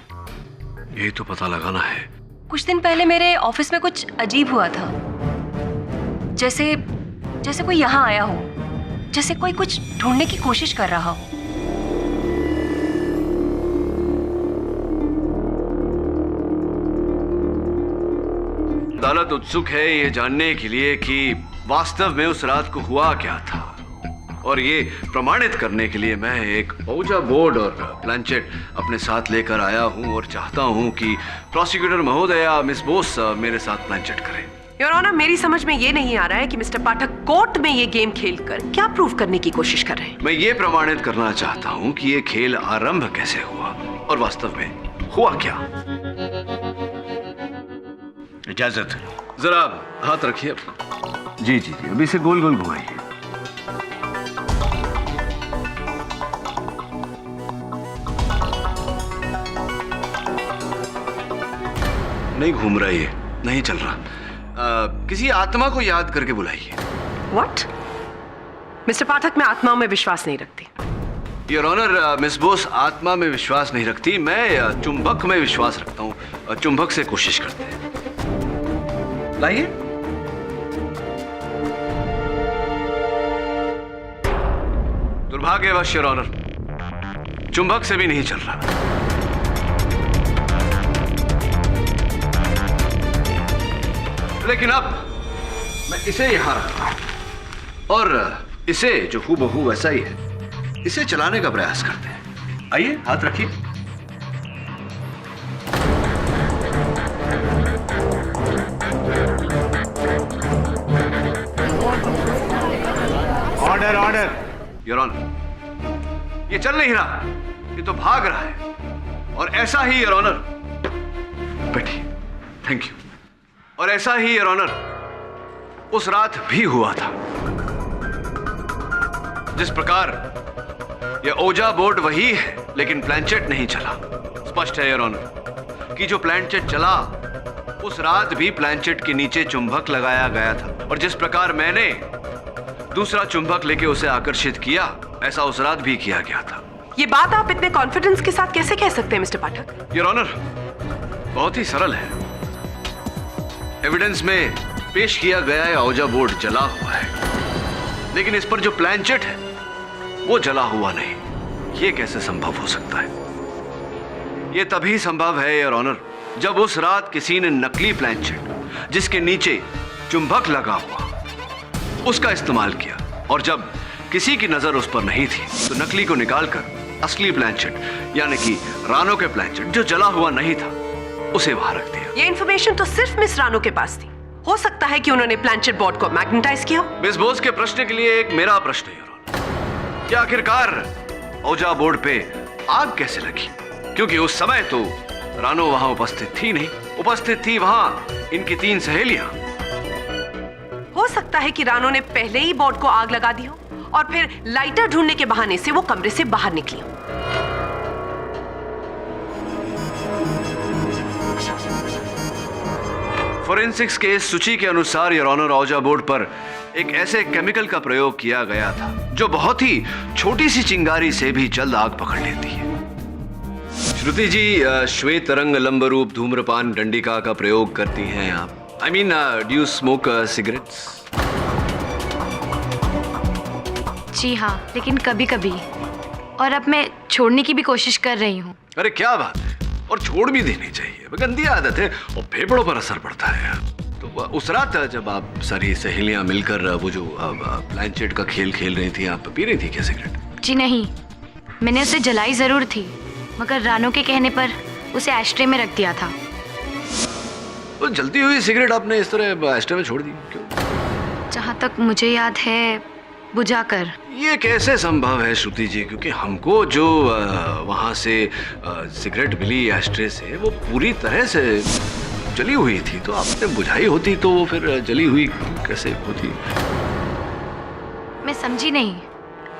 यही तो पता लगाना है। कुछ दिन पहले मेरे ऑफिस में कुछ अजीब हुआ था। जैसे कोई यहाँ आया हो, जैसे कोई कुछ ढूंढने की कोशिश कर रहा हो। अदालत उत्सुक है ये जानने के लिए कि वास्तव में उस रात को हुआ क्या था, और ये प्रमाणित करने के लिए मैं एक ओजा बोर्ड और प्लानचेट अपने साथ लेकर आया हूं और चाहता हूं कि प्रोसिक्यूटर महोदया मिस बोस मेरे साथ प्लानचेट करें। योर ऑनर, मेरी समझ में ये नहीं आ रहा है कि मिस्टर पाठक कोर्ट में ये गेम खेलकर क्या प्रूव करने की कोशिश कर रहे हैं। मैं ये प्रमाणित करना चाहता हूं कि ये खेल आरंभ कैसे हुआ और वास्तव में हुआ क्या। इजाजत। जरा हाथ रखिए। जी जी जी, अभी से गोल गोल घुमाइए। नहीं घूम रहा, ये नहीं चल रहा। किसी आत्मा को याद करके बुलाइए। व्हाट? मिस्टर पाठक, मैं आत्माओं में विश्वास नहीं रखती। योर ऑनर, मिस बोस आत्मा में विश्वास नहीं रखती, मैं चुंबक में विश्वास रखता हूँ। चुंबक से कोशिश करते हैं। लाइए। दुर्भाग्यवश योर ऑनर, चुंबक से भी नहीं चल रहा। लेकिन अब मैं इसे यहां रखता हूं और इसे जो हूबहू वैसा ही है, इसे चलाने का प्रयास करते हैं। आइए, हाथ रखिए। Order order. योर ऑनर, ये चल नहीं रहा, ये तो भाग रहा है। और ऐसा ही योर ऑनर, बैठिए। Thank you. और ऐसा ही योर ऑनर उस रात भी हुआ था। जिस प्रकार यह ओजा बोर्ड वही है, लेकिन प्लानचेट नहीं चला। स्पष्ट है योर ऑनर कि जो प्लानचेट चला उस रात भी प्लानचेट के नीचे चुंबक लगाया गया था। और जिस प्रकार मैंने दूसरा चुंबक लेके उसे आकर्षित किया, ऐसा उस रात भी किया गया था। ये बात आप इतने कॉन्फिडेंस के साथ कैसे कह सकते हैं मिस्टर पाठक? योर ऑनर, बहुत ही सरल है। एविडेंस में पेश किया गया है औजा बोर्ड जला हुआ है, लेकिन इस पर जो प्लानचेट है वो जला हुआ नहीं। ये कैसे संभव हो सकता है? ये तभी संभव है योर ऑनर, जब उस रात किसी ने नकली प्लानचेट जिसके नीचे चुंबक लगा हुआ उसका इस्तेमाल किया, और जब किसी की नजर उस पर नहीं थी तो नकली को निकालकर असली प्लानचेट यानी कि रानो के प्लानचेट जो जला हुआ नहीं था उसे वहां रख दिया। ये इन्फॉर्मेशन तो सिर्फ मिस रानो के पास थी। हो सकता है कि उन्होंने प्लानचेट बोर्ड को मैग्नेटाइज किया। मिस बोस के प्रश्न के लिए एक मेरा प्रश्न है योर ऑनर, क्या आखिरकार औजा बोर्ड पे आग कैसे लगी? क्योंकि उस समय तो रानो वहां उपस्थित थी नहीं, उपस्थित थी वहां इनकी 3 सहेलियां। हो सकता है कि रानो ने पहले ही बोर्ड को आग लगा दी हो और फिर लाइटर ढूंढने के बहाने से वो कमरे से बाहर निकली हो। फोरेंसिक्स के इस सूची के अनुसार योर ऑनर, औजा बोर्ड पर एक ऐसे केमिकल का प्रयोग किया गया था जो बहुत ही छोटी सी चिंगारी से भी जल्द आग पकड़ लेती है। श्रुति जी, श्वेत रंग लंबरूप धूम्रपान डंडिका का प्रयोग करती हैं आप? I mean, do you smoke cigarettes? जी हाँ, लेकिन कभी कभी, और अब मैं छोड़ने की भी कोशिश कर रही हूँ। अरे क्या बात है, और छोड़ भी देनी चाहिए, गंदी आदत है और फेफड़ों पर असर पड़ता है। तो उस रात जब आप सारी सहेलियां मिलकर वो जो प्लानचेट का खेल खेल रही थी, आप पी रही थी क्या सिगरेट? जी नहीं, मैंने उसे जलाई जरूर थी, मगर रानो के कहने पर उसे एस्ट्रे में रख दिया था। वो जलती हुई सिगरेट आपने इस तरह एस्ट्रे में छोड़ दी क्यों? जहाँ तक मुझे याद है, बुझाकर। ये कैसे संभव है श्रुति जी? क्योंकि हमको जो वहाँ से सिगरेट मिली एस्ट्रे से, वो पूरी तरह से जली हुई थी, तो आपने बुझाई होती तो वो फिर जली हुई कैसे होती? मैं समझी नहीं,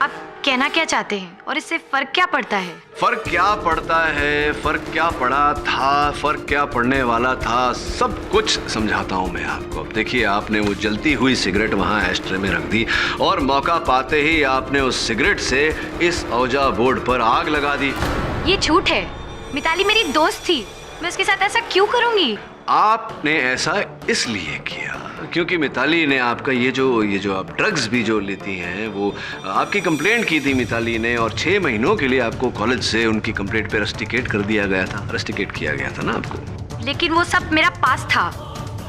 आप कहना क्या चाहते हैं और इससे फर्क क्या पड़ता है? फर्क क्या पड़ता है, फर्क क्या पड़ा था, फर्क क्या पड़ने वाला था, सब कुछ समझाता हूँ मैं आपको। अब देखिए, आपने वो जलती हुई सिगरेट वहाँ एस्ट्रे में रख दी और मौका पाते ही आपने उस सिगरेट से इस औजा बोर्ड पर आग लगा दी। ये झूठ है। मिताली मेरी दोस्त थी, मैं उसके साथ ऐसा क्यों करूँगी? आपने ऐसा इसलिए किया क्योंकि मिताली ने आपका ये जो आप ड्रग्स भी जो लेती हैं, वो आपकी कंप्लेंट की थी मिताली ने, और 6 महीनों के लिए आपको कॉलेज से उनकी कंप्लेंट पे रस्टिकेट कर दिया गया था, रस्टिकेट किया गया था ना आपको। लेकिन वो सब मेरा पास था,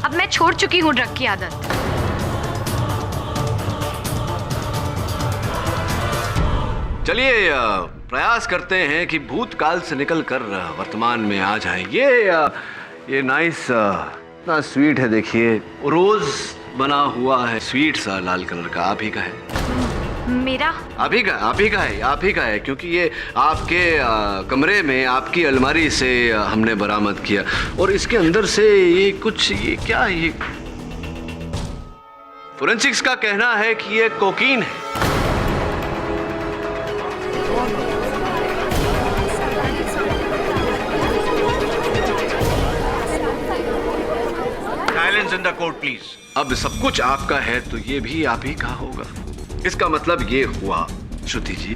अब मैं छोड़ चुकी हूँ ड्रग की आदत। चलिए प्रयास करते हैं कि भूतकाल से निकलकर वर्तमान में आ जाएं। ये नाइस ना स्वीट है, देखिए रोज बना हुआ है, स्वीट सा लाल कलर का, आप ही का है? मेरा? आप ही का है क्योंकि ये आपके कमरे में आपकी अलमारी से हमने बरामद किया, और इसके अंदर से ये कुछ, ये क्या है? ये फोरेंसिक्स का कहना है कि ये कोकीन है। Silence in the court please. अब सब कुछ आपका है तो ये भी आप ही का होगा। इसका मतलब ये हुआ श्रुति जी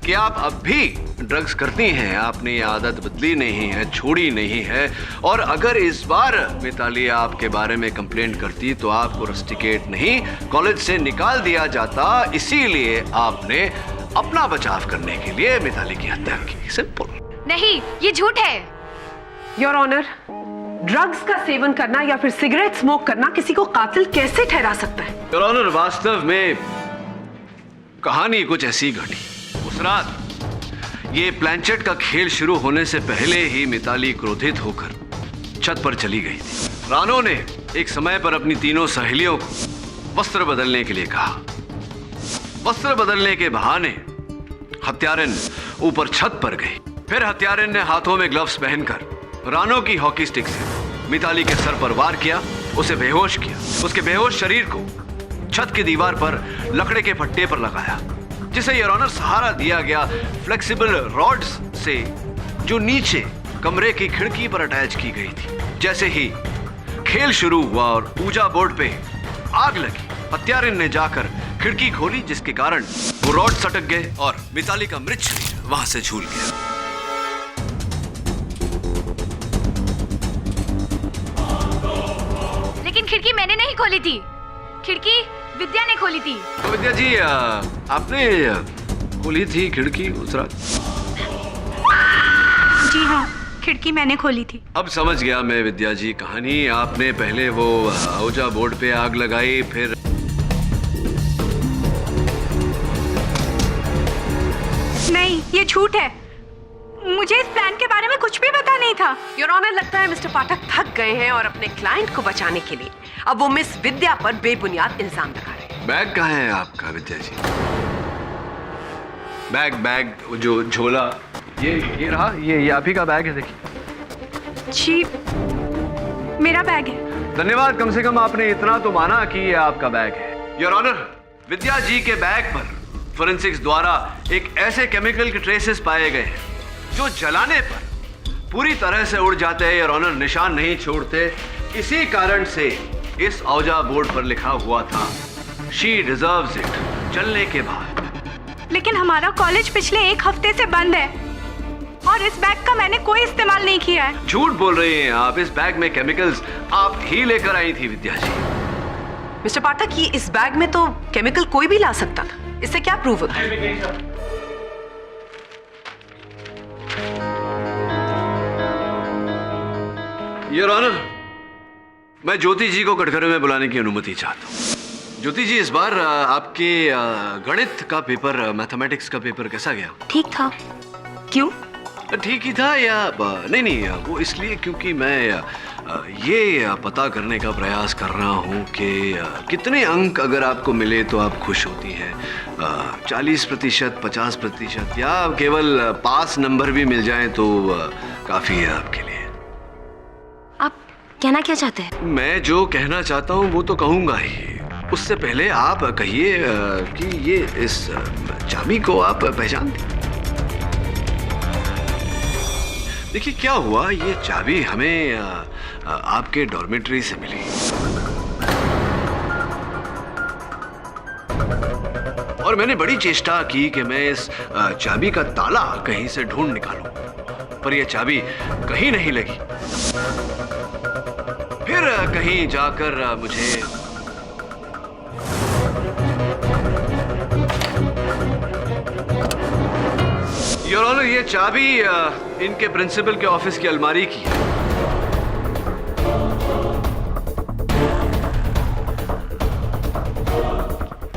कि आप अब भी ड्रग्स करती हैं, आपने ये आदत बदली नहीं है, छोड़ी नहीं है, और अगर इस बार मिताली आपके बारे में कंप्लेंट करती तो आपको रस्टिकेट नहीं, कॉलेज से निकाल दिया जाता। इसीलिए आपने अपना बचाव करने के लिए मिताली की हत्या की। सिंपल। नहीं, ये झूठ है। योर ऑनर, ड्रग्स का सेवन करना या फिर सिगरेट स्मोक करना किसी को कातिल कैसे ठहरा सकता है? योर ऑनर, वास्तव में कहानी कुछ ऐसी घटी। उस रात ये प्लानचेट का खेल शुरू होने से पहले ही मिताली क्रोधित होकर छत पर चली गई थी। रानो ने एक समय पर अपनी तीनों सहेलियों को वस्त्र बदलने के लिए कहा। वस्त्र बदलने के बहाने हत्यारिन ऊपर छत पर गई। फिर हत्यारिन ने हाथों में ग्लव्स पहनकर रानो की हॉकी स्टिक से मिताली के सर पर वार किया, उसे बेहोश किया। उसके बेहोश शरीर को छत की दीवार पर लकड़े के फट्टे पर लगाया, जिसे योर ऑनर सहारा दिया गया फ्लेक्सिबल रॉड्स से जो नीचे कमरे की खिड़की पर अटैच की गई थी। जैसे ही खेल शुरू हुआ और ऊजा बोर्ड पे आग लगी, हत्यारिन ने जाकर खिड़की खोली, जिसके कारण वो रॉड सटक गए और मिताली का मृत शरीर वहां से झूल गया। लेकिन खिड़की मैंने नहीं खोली थी, खिड़की विद्या ने खोली थी। तो विद्या जी, आपने खोली थी खिड़की उस रात? जी हाँ, खिड़की मैंने खोली थी। अब समझ गया मैं विद्या जी कहानी। आपने पहले वो औजा बोर्ड पे आग लगाई, फिर नहीं, ये झूठ है। मुझे इस प्लान के बारे में कुछ भी पता नहीं था। योर ऑनर, लगता है मिस्टर पाठक थक गए हैं और अपने क्लाइंट को बचाने के लिए अब वो मिस विद्या पर बेबुनियाद इल्जाम लगा रहे हैं। बैग कहाँ है आपका विद्या जी? बैग जो झोला, ये रहा, ये आप ही का बैग है, देखिए। जी, मेरा बैग है। धन्यवाद, कम से कम आपने इतना तो माना कि ये आपका बैग है। योर ऑनर, विद्या जी के बैग पर फोरेंसिक्स द्वारा एक ऐसे केमिकल के ट्रेसेस पाए गए हैं जो जलाने पर पूरी तरह से उड़ जाते हैं। योर ऑनर, निशान नहीं छोड़ते। इसी कारण से इस औजा बोर्ड पर लिखा हुआ था, शी डिजर्व्स इट, चलने के बाद। लेकिन हमारा कॉलेज पिछले 1 हफ्ते से बंद है और इस बैग का मैंने कोई इस्तेमाल नहीं किया है। झूठ बोल रही हैं आप। इस बैग में केमिकल्स आप ही लेकर आई थी विद्या जी। मिस्टर पाठक, ये इस बैग में तो केमिकल कोई भी ला सकता था, इससे क्या प्रूव होता है? योर ऑनर, मैं ज्योति जी को कटघरे में बुलाने की अनुमति चाहता हूँ। ज्योति जी, इस बार आपके गणित का पेपर, मैथमेटिक्स का पेपर कैसा गया? ठीक था। क्यों? ठीक ही था या नहीं, वो इसलिए क्योंकि मैं ये पता करने का प्रयास कर रहा हूँ कि कितने अंक अगर आपको मिले तो आप खुश होती हैं। 40%, 50% या केवल पास नंबर भी मिल जाए तो काफ़ी है आपके लिए। आप कहना क्या चाहते हैं? मैं जो कहना चाहता हूँ वो तो कहूँगा ही। उससे पहले आप कहिए कि ये इस चाबी को आप पहचानते हैं? देखिए क्या हुआ, ये चाबी हमें आपके डॉर्मेट्री से मिली और मैंने बड़ी चेष्टा की कि मैं इस चाबी का ताला कहीं से ढूंढ निकालूं, पर यह चाबी कहीं नहीं लगी। फिर कहीं जाकर मुझे योर ऑनर, ये चाबी इनके प्रिंसिपल के ऑफिस की अलमारी की है।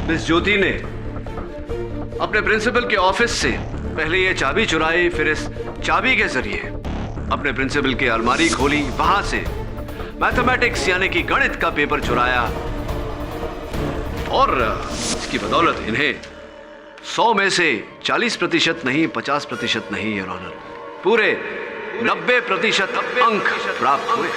मिस ज्योति ने अपने प्रिंसिपल के ऑफिस से पहले ये चाबी चुराई, फिर इस चाबी के जरिए अपने प्रिंसिपल की अलमारी खोली, वहां से मैथमेटिक्स यानी कि गणित का पेपर चुराया और इसकी बदौलत इन्हें 100 में से 40% नहीं, 50% नहीं, योर ऑनर, पूरे 90% अंक प्राप्त हुए।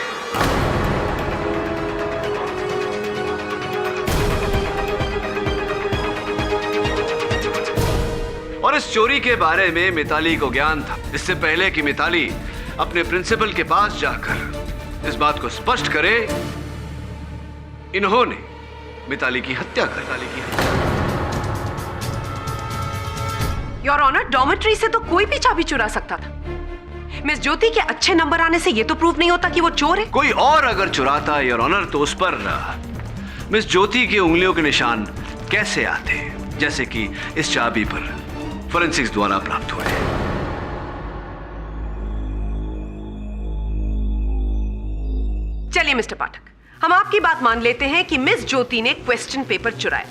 और इस चोरी के बारे में मिताली को ज्ञान था, इससे पहले कि मिताली अपने प्रिंसिपल के पास जाकर इस बात को स्पष्ट करे, इन्होंने मिताली की हत्या कर डाली। योर ऑनर, डॉर्मेट्री से तो कोई भी चाबी चुरा सकता था। मिस ज्योति के अच्छे नंबर आने से ये तो प्रूव नहीं होता कि वो चोर है। कोई और अगर चुराता योर ऑनर तो उस पर मिस ज्योति की उंगलियों के निशान कैसे आते, जैसे कि इस चाबी पर फोरेंसिक्स द्वारा प्राप्त हुए। चलिए मिस्टर पाठक, हम आपकी बात मान लेते हैं कि मिस ज्योति ने क्वेश्चन पेपर चुराया,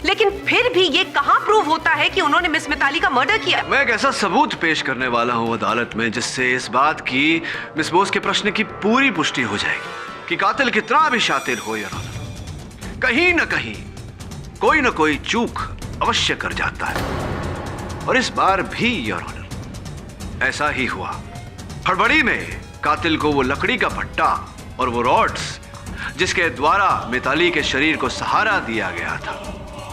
लेकिन फिर भी ये कहां प्रूव होता है कि उन्होंने मिस मिताली का मर्डर किया? मैं एक ऐसा सबूत पेश करने वाला हूं अदालत में जिससे इस बात की मिस बोस के प्रश्न की पूरी पुष्टि हो जाएगी कि कातिल कितना भी शातिर हो योर ऑनर, कहीं ना कहीं कोई ना कोई चूक अवश्य कर जाता है। और इस बार भी योर ऑनर ऐसा ही हुआ। हड़बड़ी में कातिल को वो लकड़ी का भट्टा और वो रॉड्स जिसके द्वारा मिताली के शरीर को सहारा दिया गया था,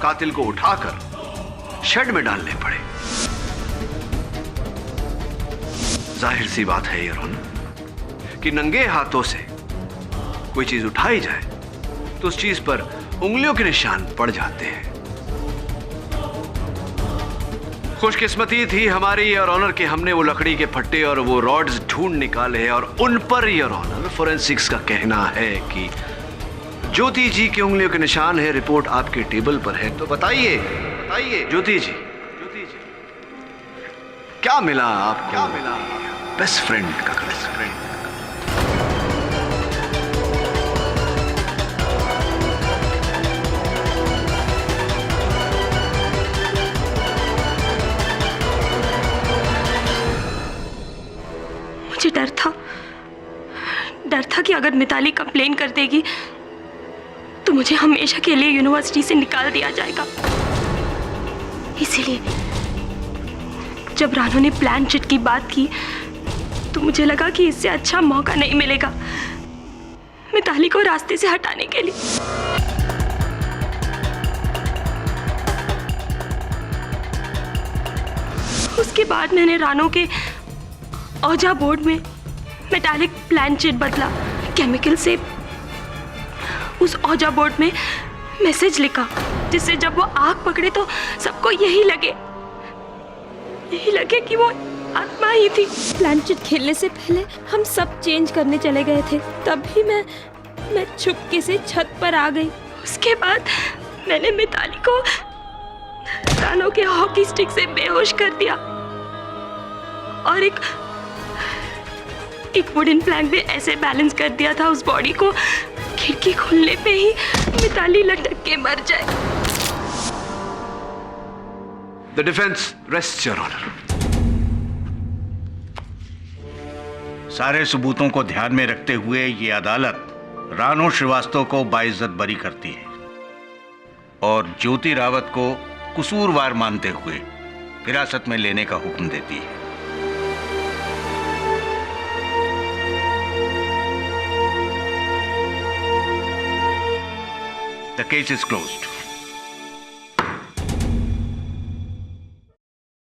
कातिल को उठाकर शेड में डालने पड़े। जाहिर सी बात है योर ऑनर कि नंगे हाथों से कोई चीज उठाई जाए तो उस चीज पर उंगलियों के निशान पड़ जाते हैं। खुशकिस्मती थी हमारी योर ऑनर कि हमने वो लकड़ी के फट्टे और वो रॉड्स ढूंढ निकाले हैं और उन पर योर ऑनर फोरेंसिक्स का कहना है कि ज्योति जी की उंगलियों के निशान है। रिपोर्ट आपके टेबल पर है, तो बताइए बताइए ज्योति जी क्या मिला आपको? क्या मिला बेस्ट फ्रेंड का? बेस्ट फ्रेंड मुझे डर था कि अगर मिताली कंप्लेन कर देगी तो मुझे हमेशा के लिए यूनिवर्सिटी से निकाल दिया जाएगा। इसीलिए जब रानू ने प्लान चिट की बात की तो मुझे लगा कि इससे अच्छा मौका नहीं मिलेगा मिताली को रास्ते से हटाने के लिए। उसके बाद मैंने रानू के औजा बोर्ड में मेटालिक प्लान चिट बदला, केमिकल से उस औजा बोर्ड में मैसेज लिखा जिससे जब वो आग पकड़े तो सबको यही लगे कि वो आत्मा ही थी। प्लानचेट खेलने से पहले हम सब चेंज करने चले गए थे, तभी मैं चुपके से छत पर आ गई। उसके बाद मैंने मिताली को रानू के हॉकी स्टिक से बेहोश कर दिया और एक वुडन प्लैंक में ऐसे बैलेंस कर दिया था उस बॉडी को खिड़की खुलने पे ही मिताली लटक के मर जाए। The defence rest your honour. सारे सबूतों को ध्यान में रखते हुए ये अदालत रानू श्रीवास्तव को बाइज्जत बरी करती है और ज्योति रावत को कसूरवार मानते हुए हिरासत में लेने का हुक्म देती है। The case is closed.